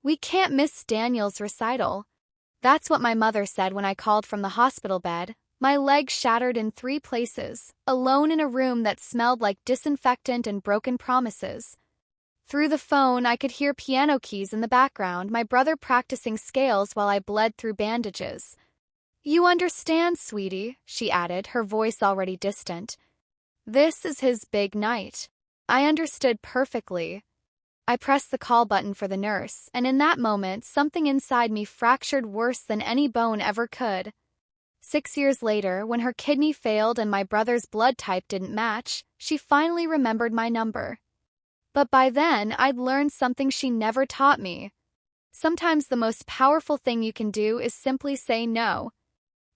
We can't miss Daniel's recital. That's what my mother said when I called from the hospital bed, my leg shattered in 3 places, alone in a room that smelled like disinfectant and broken promises. Through the phone, I could hear piano keys in the background, my brother practicing scales while I bled through bandages. You understand, sweetie, she added, her voice already distant. This is his big night. I understood perfectly. I pressed the call button for the nurse, and in that moment, something inside me fractured worse than any bone ever could. 6 years later, when her kidney failed and my brother's blood type didn't match, she finally remembered my number. But by then, I'd learned something she never taught me. Sometimes the most powerful thing you can do is simply say no.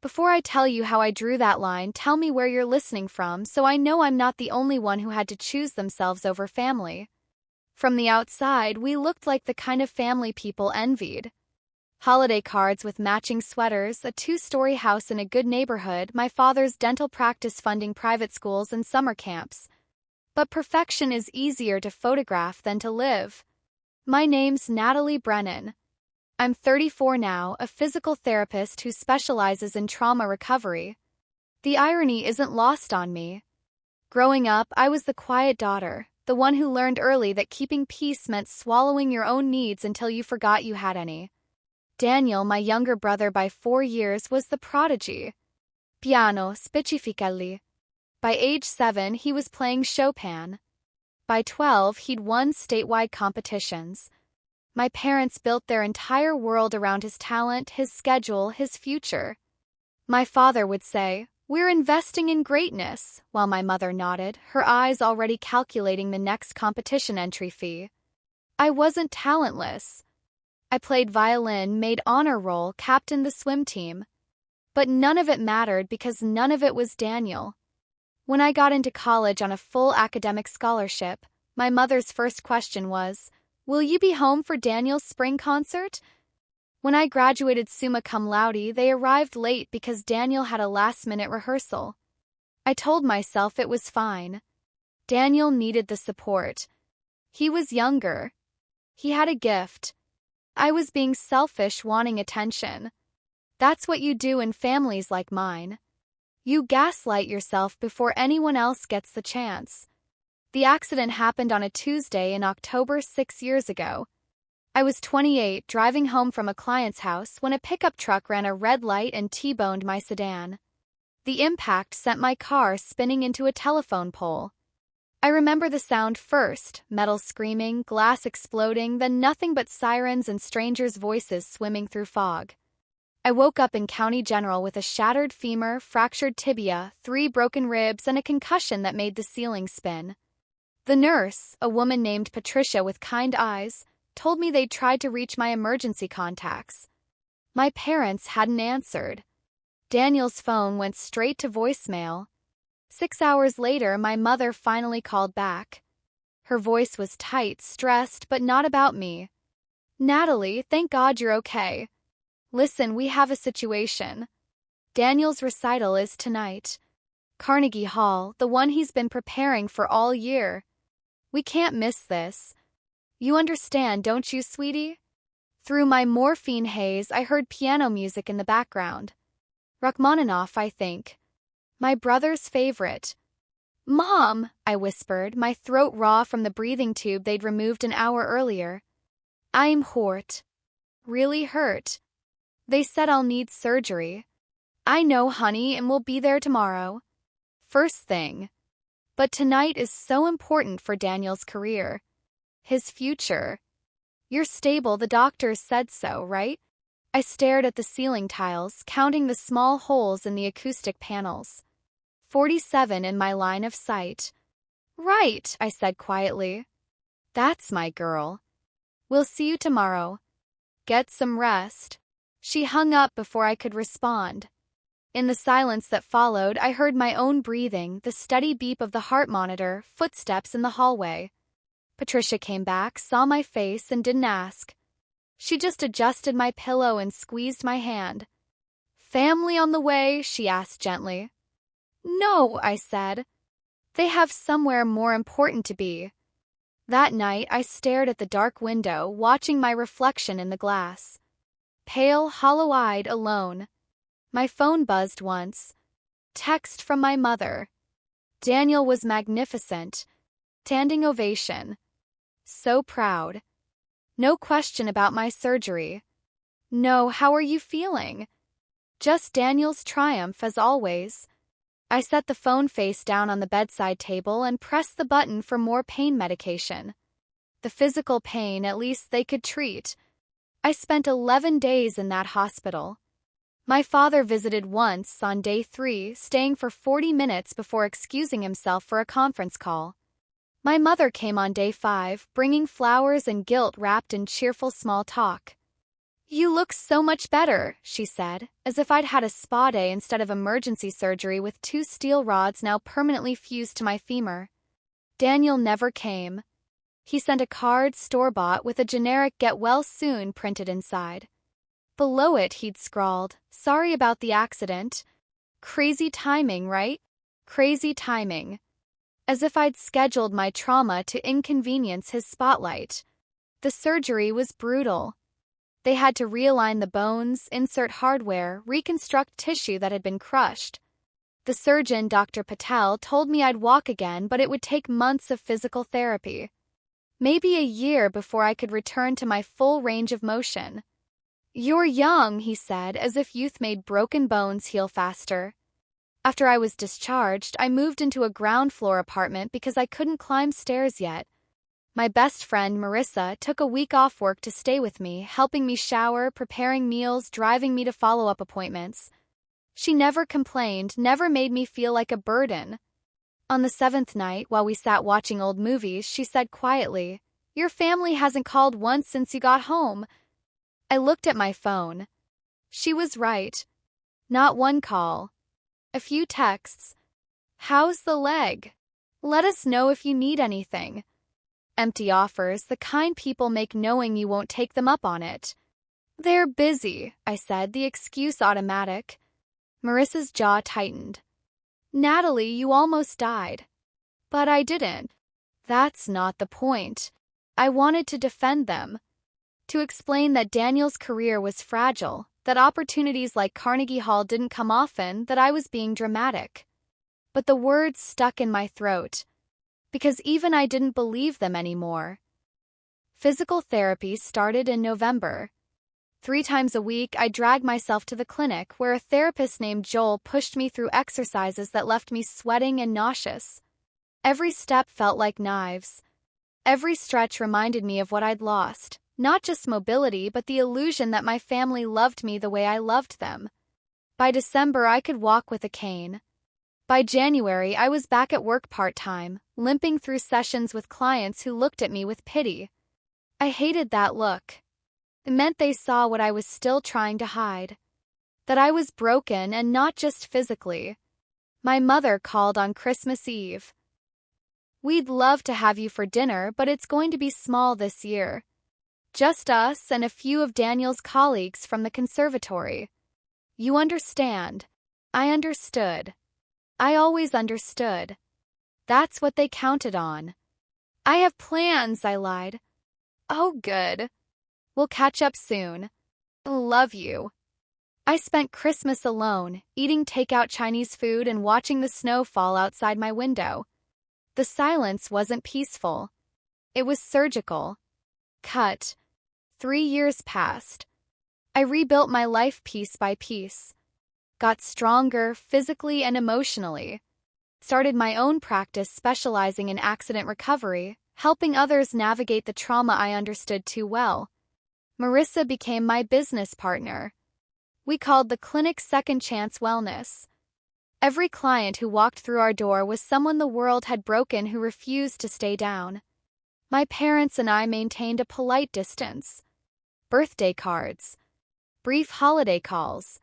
Before I tell you how I drew that line, tell me where you're listening from so I know I'm not the only one who had to choose themselves over family. From the outside, we looked like the kind of family people envied. Holiday cards with matching sweaters, a 2-story house in a good neighborhood, my father's dental practice funding private schools and summer camps. But perfection is easier to photograph than to live. My name's Natalie Brennan. I'm 34 now, a physical therapist who specializes in trauma recovery. The irony isn't lost on me. Growing up, I was the quiet daughter, the one who learned early that keeping peace meant swallowing your own needs until you forgot you had any. Daniel, my younger brother by 4 years, was the prodigy. Piano, specifically. By age 7, he was playing Chopin. By 12, he'd won statewide competitions. My parents built their entire world around his talent, his schedule, his future. My father would say, "We're investing in greatness," while my mother nodded, her eyes already calculating the next competition entry fee. I wasn't talentless. I played violin, made honor roll, captained the swim team. But none of it mattered because none of it was Daniel. When I got into college on a full academic scholarship, my mother's first question was, "Will you be home for Daniel's spring concert?" When I graduated summa cum laude, they arrived late because Daniel had a last-minute rehearsal. I told myself it was fine. Daniel needed the support. He was younger. He had a gift. I was being selfish, wanting attention. That's what you do in families like mine. You gaslight yourself before anyone else gets the chance. The accident happened on a Tuesday in October 6 years ago. I was 28, driving home from a client's house when a pickup truck ran a red light and T-boned my sedan. The impact sent my car spinning into a telephone pole. I remember the sound first, metal screaming, glass exploding, then nothing but sirens and strangers' voices swimming through fog. I woke up in County General with a shattered femur, fractured tibia, 3 broken ribs, and a concussion that made the ceiling spin. The nurse, a woman named Patricia with kind eyes, told me they'd tried to reach my emergency contacts. My parents hadn't answered. Daniel's phone went straight to voicemail. 6 hours later, my mother finally called back. Her voice was tight, stressed, but not about me. "Natalie, thank God you're okay. Listen, we have a situation. Daniel's recital is tonight. Carnegie Hall, the one he's been preparing for all year. We can't miss this. You understand, don't you, sweetie?" Through my morphine haze, I heard piano music in the background. Rachmaninoff, I think. My brother's favorite. "Mom," I whispered, my throat raw from the breathing tube they'd removed an hour earlier. "I'm hurt. Really hurt. They said I'll need surgery." "I know, honey, and we'll be there tomorrow. First thing. But tonight is so important for Daniel's career. His future. You're stable, the doctors said so, right?" I stared at the ceiling tiles, counting the small holes in the acoustic panels. 47 in my line of sight. "Right," I said quietly. "That's my girl. We'll see you tomorrow. Get some rest." She hung up before I could respond. In the silence that followed, I heard my own breathing, the steady beep of the heart monitor, footsteps in the hallway. Patricia came back, saw my face, and didn't ask. She just adjusted my pillow and squeezed my hand. "Family on the way?" she asked gently. "No," I said. "They have somewhere more important to be." That night, I stared at the dark window, watching my reflection in the glass. Pale, hollow-eyed, alone. My phone buzzed once. Text from my mother. Daniel was magnificent. Standing ovation. So proud. No question about my surgery. No, how are you feeling? Just Daniel's triumph as always. I set the phone face down on the bedside table and pressed the button for more pain medication. The physical pain, at least they could treat. I spent 11 days in that hospital. My father visited once on day 3, staying for 40 minutes before excusing himself for a conference call. My mother came on day 5, bringing flowers and guilt wrapped in cheerful small talk. "You look so much better," she said, as if I'd had a spa day instead of emergency surgery with 2 steel rods now permanently fused to my femur. Daniel never came. He sent a card store-bought with a generic "get well soon" printed inside. Below it he'd scrawled, "Sorry about the accident. Crazy timing, right? Crazy timing." As if I'd scheduled my trauma to inconvenience his spotlight. The surgery was brutal. They had to realign the bones, insert hardware, reconstruct tissue that had been crushed. The surgeon, Dr. Patel, told me I'd walk again, but it would take months of physical therapy. Maybe a year before I could return to my full range of motion. "You're young," he said, as if youth made broken bones heal faster. After I was discharged, I moved into a ground-floor apartment because I couldn't climb stairs yet. My best friend, Marissa, took a week off work to stay with me, helping me shower, preparing meals, driving me to follow-up appointments. She never complained, never made me feel like a burden. On the 7th night, while we sat watching old movies, she said quietly, "Your family hasn't called once since you got home." I looked at my phone. She was right. Not one call. A few texts. "How's the leg? Let us know if you need anything." Empty offers, the kind people make knowing you won't take them up on it. "They're busy," I said, the excuse automatic. Marissa's jaw tightened. "Natalie, you almost died." "But I didn't." "That's not the point. I wanted to defend them. To explain that Daniel's career was fragile, that opportunities like Carnegie Hall didn't come often, that I was being dramatic." But the words stuck in my throat. Because even I didn't believe them anymore. Physical therapy started in November. 3 times a week, I dragged myself to the clinic where a therapist named Joel pushed me through exercises that left me sweating and nauseous. Every step felt like knives. Every stretch reminded me of what I'd lost, not just mobility but the illusion that my family loved me the way I loved them. By December, I could walk with a cane. By January, I was back at work part-time, limping through sessions with clients who looked at me with pity. I hated that look. It meant they saw what I was still trying to hide. That I was broken, and not just physically. My mother called on Christmas Eve. "We'd love to have you for dinner, but it's going to be small this year. Just us and a few of Daniel's colleagues from the conservatory. You understand." I understood. I always understood. That's what they counted on. "I have plans," I lied. "Oh, good. We'll catch up soon. Love you." I spent Christmas alone, eating takeout Chinese food and watching the snow fall outside my window. The silence wasn't peaceful. It was surgical. Cut. 3 years passed. I rebuilt my life piece by piece. Got stronger physically and emotionally. Started my own practice specializing in accident recovery, helping others navigate the trauma I understood too well. Marissa became my business partner. We called the clinic Second Chance Wellness. Every client who walked through our door was someone the world had broken who refused to stay down. My parents and I maintained a polite distance. Birthday cards. Brief holiday calls.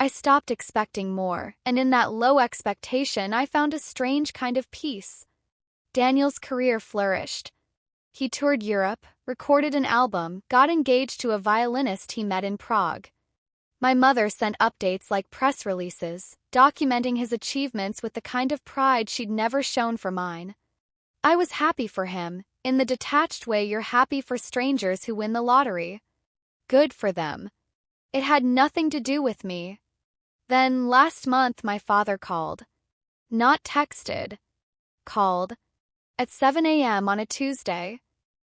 I stopped expecting more, and in that low expectation I found a strange kind of peace. Daniel's career flourished. He toured Europe, recorded an album, got engaged to a violinist he met in Prague. My mother sent updates like press releases, documenting his achievements with the kind of pride she'd never shown for mine. I was happy for him, in the detached way you're happy for strangers who win the lottery. Good for them. It had nothing to do with me. Then last month my father called. Not texted. Called. At 7 a.m. on a Tuesday.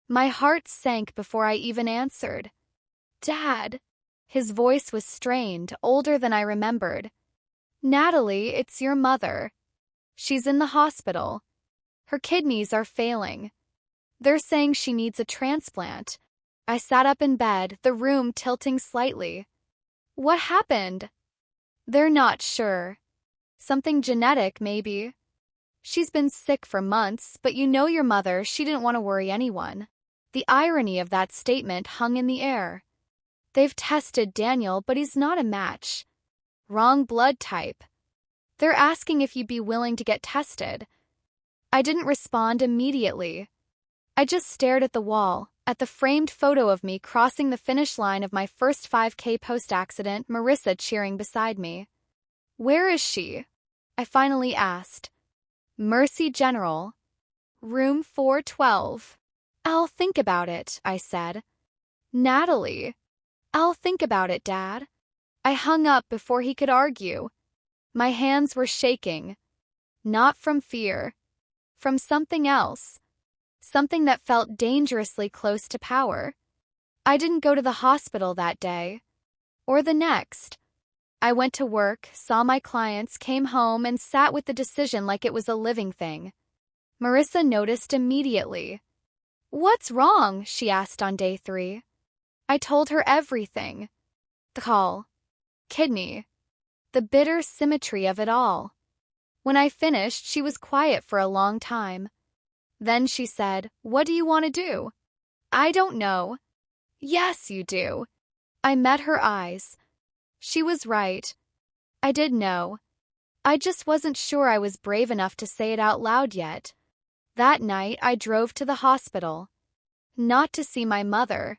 My heart sank before I even answered. Dad. His voice was strained, older than I remembered. Natalie, it's your mother. She's in the hospital. Her kidneys are failing. They're saying she needs a transplant. I sat up in bed, the room tilting slightly. What happened? They're not sure. Something genetic, maybe. She's been sick for months, but you know your mother, she didn't want to worry anyone. The irony of that statement hung in the air. They've tested Daniel, but he's not a match. Wrong blood type. They're asking if you'd be willing to get tested. I didn't respond immediately. I just stared at the wall, at the framed photo of me crossing the finish line of my first 5K post-accident, Marissa cheering beside me. Where is she? I finally asked. Mercy General. Room 412. I'll think about it, I said. Natalie. I'll think about it, Dad. I hung up before he could argue. My hands were shaking. Not from fear. From something else. Something that felt dangerously close to power. I didn't go to the hospital that day. Or the next. I went to work, saw my clients, came home, and sat with the decision like it was a living thing. Marissa noticed immediately. What's wrong? She asked on day 3. I told her everything. The call. Kidney. The bitter symmetry of it all. When I finished, she was quiet for a long time. Then she said, What do you want to do? I don't know. Yes, you do. I met her eyes. She was right. I did know. I just wasn't sure I was brave enough to say it out loud yet. That night, I drove to the hospital. Not to see my mother.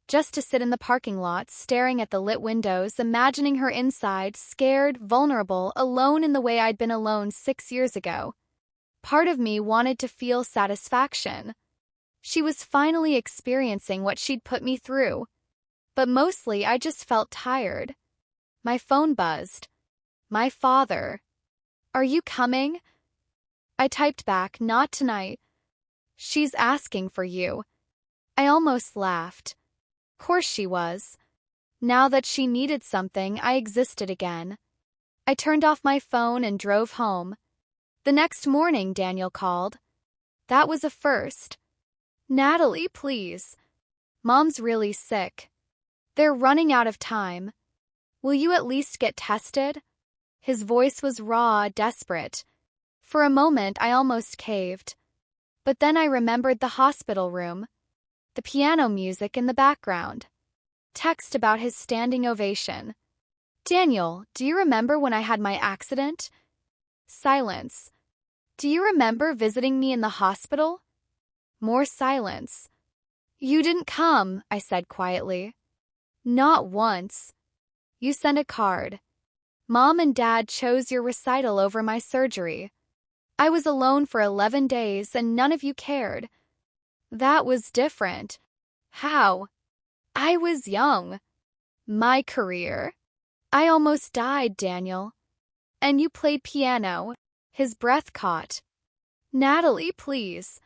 Just to sit in the parking lot, staring at the lit windows, imagining her inside, scared, vulnerable, alone in the way I'd been alone 6 years ago. Part of me wanted to feel satisfaction. She was finally experiencing what she'd put me through. But mostly, I just felt tired. My phone buzzed. My father. Are you coming? I typed back, not tonight. She's asking for you. I almost laughed. Course she was. Now that she needed something, I existed again. I turned off my phone and drove home. The next morning, Daniel called. That was a first. Natalie, please. Mom's really sick. They're running out of time. Will you at least get tested? His voice was raw, desperate. For a moment, I almost caved. But then I remembered the hospital room. The piano music in the background. Text about his standing ovation. Daniel, do you remember when I had my accident? Silence. Do you remember visiting me in the hospital? More silence. You didn't come, I said quietly. Not once. You sent a card. Mom and Dad chose your recital over my surgery. I was alone for 11 days and none of you cared. That was different. How? I was young. My career. I almost died, Daniel. And you played piano. His breath caught. Natalie, please.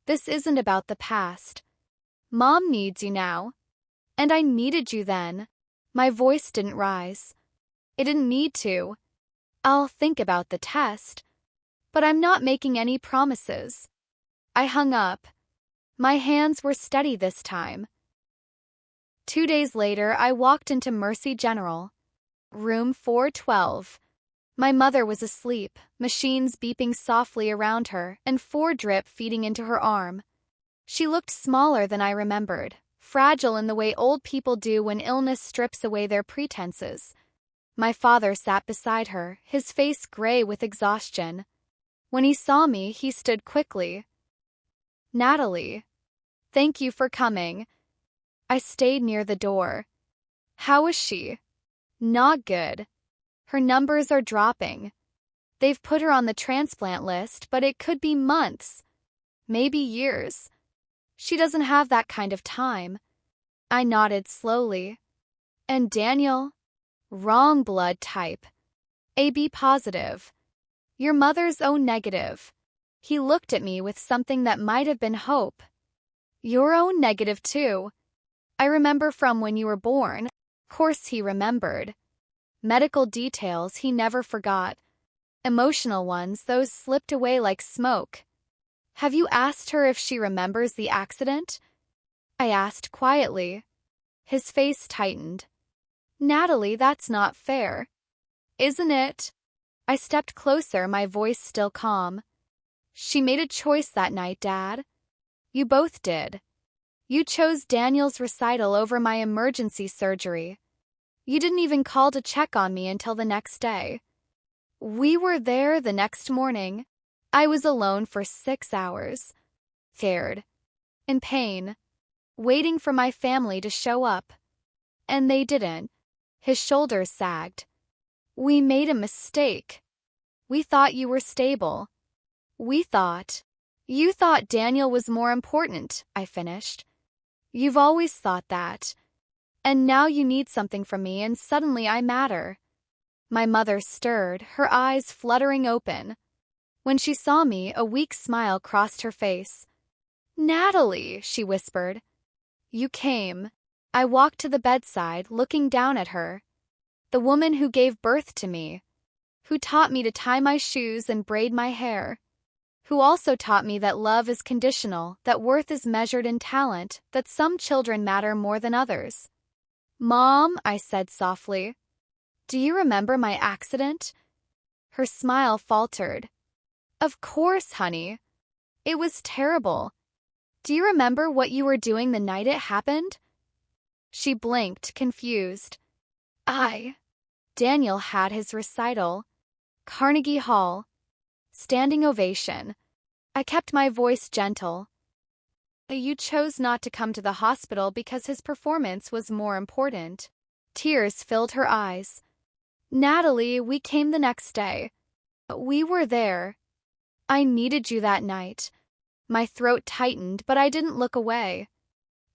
This isn't about the past. Mom needs you now. And I needed you then. My voice didn't rise. It didn't need to. I'll think about the test. But I'm not making any promises. I hung up. My hands were steady this time. 2 days later, I walked into Mercy General. Room 412. My mother was asleep, machines beeping softly around her, and 4 drip feeding into her arm. She looked smaller than I remembered, fragile in the way old people do when illness strips away their pretenses. My father sat beside her, his face gray with exhaustion. When he saw me, he stood quickly. Natalie. Thank you for coming. I stayed near the door. How is she? Not good. Her numbers are dropping. They've put her on the transplant list, but it could be months. Maybe years. She doesn't have that kind of time. I nodded slowly. And Daniel? Wrong blood type. AB positive. Your mother's O negative. He looked at me with something that might have been hope. Your O negative too. I remember from when you were born. Of course he remembered. Medical details he never forgot. Emotional ones, those slipped away like smoke. Have you asked her if she remembers the accident? I asked quietly. His face tightened. Natalie, that's not fair. Isn't it? I stepped closer, my voice still calm. She made a choice that night, Dad. You both did. You chose Daniel's recital over my emergency surgery. You didn't even call to check on me until the next day. We were there the next morning. I was alone for 6 hours. Scared. In pain. Waiting for my family to show up. And they didn't. His shoulders sagged. We made a mistake. We thought you were stable. You thought Daniel was more important, I finished. You've always thought that. And now you need something from me and suddenly I matter. My mother stirred, her eyes fluttering open. When she saw me, a weak smile crossed her face. Natalie, she whispered. You came. I walked to the bedside, looking down at her. The woman who gave birth to me. Who taught me to tie my shoes and braid my hair. Who also taught me that love is conditional, that worth is measured in talent, that some children matter more than others. Mom, I said softly. Do you remember my accident? Her smile faltered. Of course, honey. It was terrible. Do you remember what you were doing the night it happened? She blinked, confused. Daniel had his recital. Carnegie Hall. Standing ovation. I kept my voice gentle. You chose not to come to the hospital because his performance was more important. Tears filled her eyes. Natalie, we came the next day. We were there. I needed you that night. My throat tightened, but I didn't look away.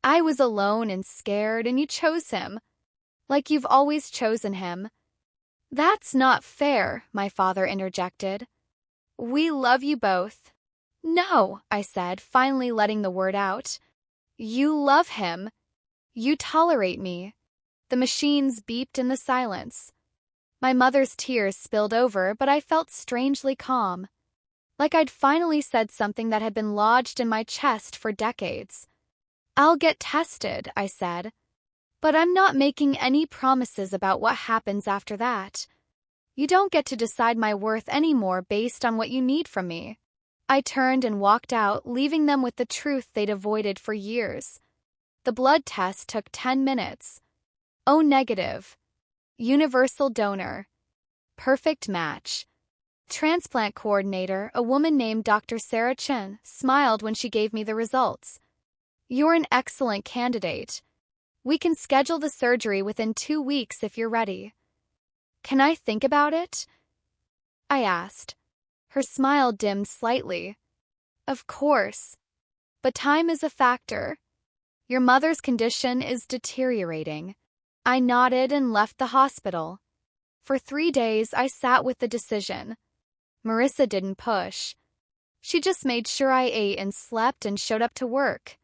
I was alone and scared, and you chose him. Like you've always chosen him. That's not fair, my father interjected. We love you both. No, I said, finally letting the word out. You love him. You tolerate me. The machines beeped in the silence. My mother's tears spilled over, but I felt strangely calm. Like I'd finally said something that had been lodged in my chest for decades. I'll get tested, I said. But I'm not making any promises about what happens after that. You don't get to decide my worth anymore based on what you need from me. I turned and walked out, leaving them with the truth they'd avoided for years. The blood test took 10 minutes. O negative. Universal donor. Perfect match. Transplant coordinator, a woman named Dr. Sarah Chen, smiled when she gave me the results. You're an excellent candidate. We can schedule the surgery within 2 weeks if you're ready. Can I think about it? I asked. Her smile dimmed slightly. Of course. But time is a factor. Your mother's condition is deteriorating. I nodded and left the hospital. For 3 days, I sat with the decision. Marissa didn't push. She just made sure I ate and slept and showed up to work.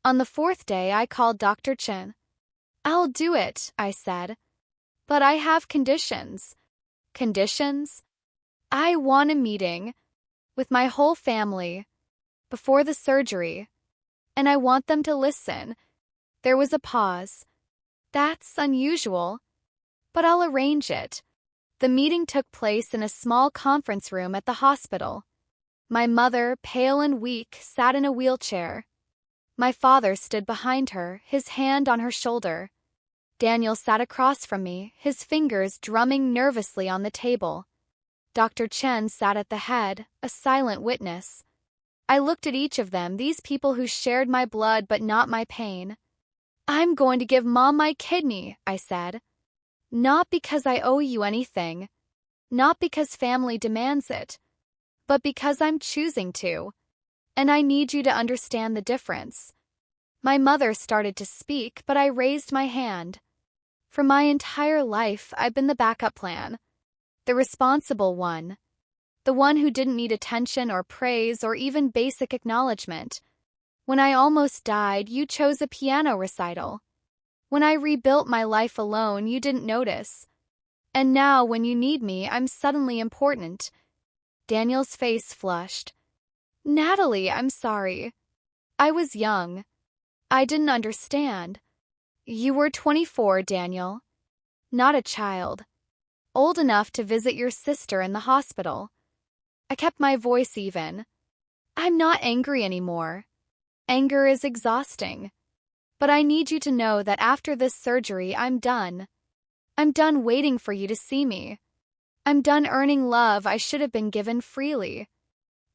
On the 4th day, I called Dr. Chen. I'll do it, I said. But I have conditions. Conditions? I want a meeting with my whole family before the surgery, and I want them to listen. There was a pause. That's unusual, but I'll arrange it. The meeting took place in a small conference room at the hospital. My mother, pale and weak, sat in a wheelchair. My father stood behind her, his hand on her shoulder. Daniel sat across from me, his fingers drumming nervously on the table. Dr. Chen sat at the head, a silent witness. I looked at each of them, these people who shared my blood but not my pain. I'm going to give Mom my kidney, I said. Not because I owe you anything. Not because family demands it. But because I'm choosing to. And I need you to understand the difference. My mother started to speak, but I raised my hand. For my entire life, I've been the backup plan. The responsible one. The one who didn't need attention or praise or even basic acknowledgement. When I almost died, you chose a piano recital. When I rebuilt my life alone, you didn't notice. And now, when you need me, I'm suddenly important. Daniel's face flushed. Natalie, I'm sorry. I was young. I didn't understand. You were 24, Daniel. Not a child. Old enough to visit your sister in the hospital. I kept my voice even. I'm not angry anymore. Anger is exhausting. But I need you to know that after this surgery, I'm done. I'm done waiting for you to see me. I'm done earning love I should have been given freely.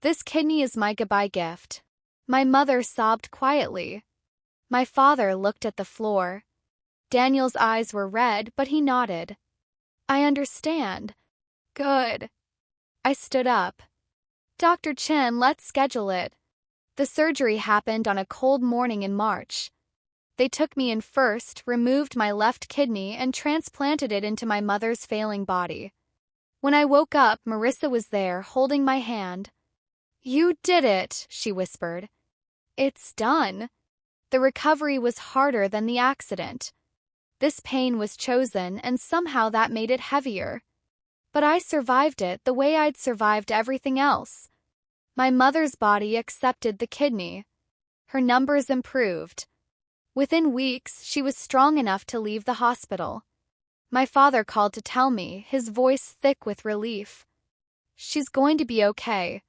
This kidney is my goodbye gift. My mother sobbed quietly. My father looked at the floor. Daniel's eyes were red, but he nodded. I understand. Good. I stood up. Dr. Chen, let's schedule it. The surgery happened on a cold morning in March. They took me in first, removed my left kidney, and transplanted it into my mother's failing body. When I woke up, Marissa was there, holding my hand. You did it, she whispered. It's done. The recovery was harder than the accident. This pain was chosen, and somehow that made it heavier. But I survived it the way I'd survived everything else. My mother's body accepted the kidney. Her numbers improved. Within weeks, she was strong enough to leave the hospital. My father called to tell me, his voice thick with relief. She's going to be okay.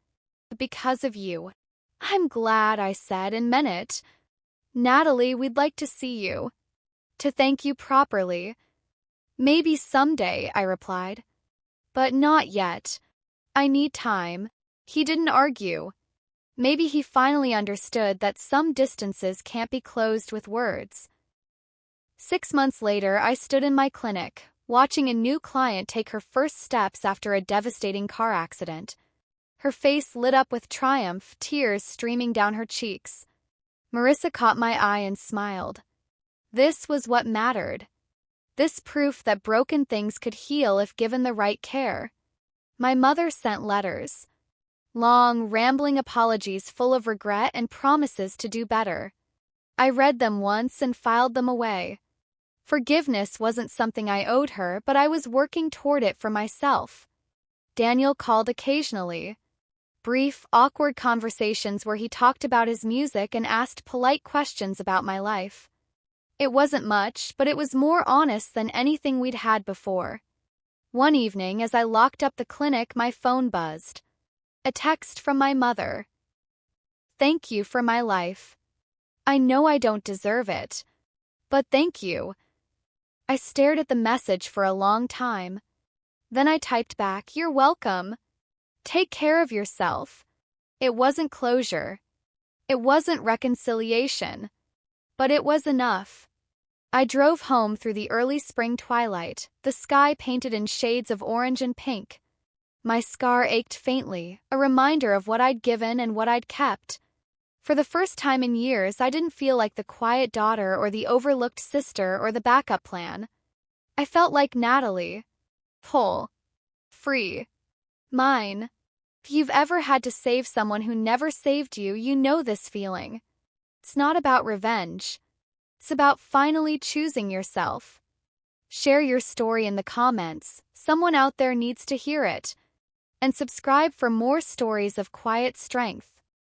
Because of you. I'm glad, I said, and meant it. Natalie, we'd like to see you. To thank you properly. Maybe someday, I replied. But not yet. I need time. He didn't argue. Maybe he finally understood that some distances can't be closed with words. 6 months later, I stood in my clinic, watching a new client take her first steps after a devastating car accident. Her face lit up with triumph, tears streaming down her cheeks. Marissa caught my eye and smiled. This was what mattered. This proof that broken things could heal if given the right care. My mother sent letters. Long, rambling apologies full of regret and promises to do better. I read them once and filed them away. Forgiveness wasn't something I owed her, but I was working toward it for myself. Daniel called occasionally. Brief, awkward conversations where he talked about his music and asked polite questions about my life. It wasn't much, but it was more honest than anything we'd had before. One evening, as I locked up the clinic, my phone buzzed. A text from my mother. Thank you for my life. I know I don't deserve it, but thank you. I stared at the message for a long time. Then I typed back, you're welcome. Take care of yourself. It wasn't closure. It wasn't reconciliation. But it was enough. I drove home through the early spring twilight, the sky painted in shades of orange and pink. My scar ached faintly, a reminder of what I'd given and what I'd kept. For the first time in years, I didn't feel like the quiet daughter or the overlooked sister or the backup plan. I felt like Natalie. Whole. Free. Mine. If you've ever had to save someone who never saved you, you know this feeling. It's not about revenge. It's about finally choosing yourself. Share your story in the comments. Someone out there needs to hear it. And subscribe for more stories of quiet strength.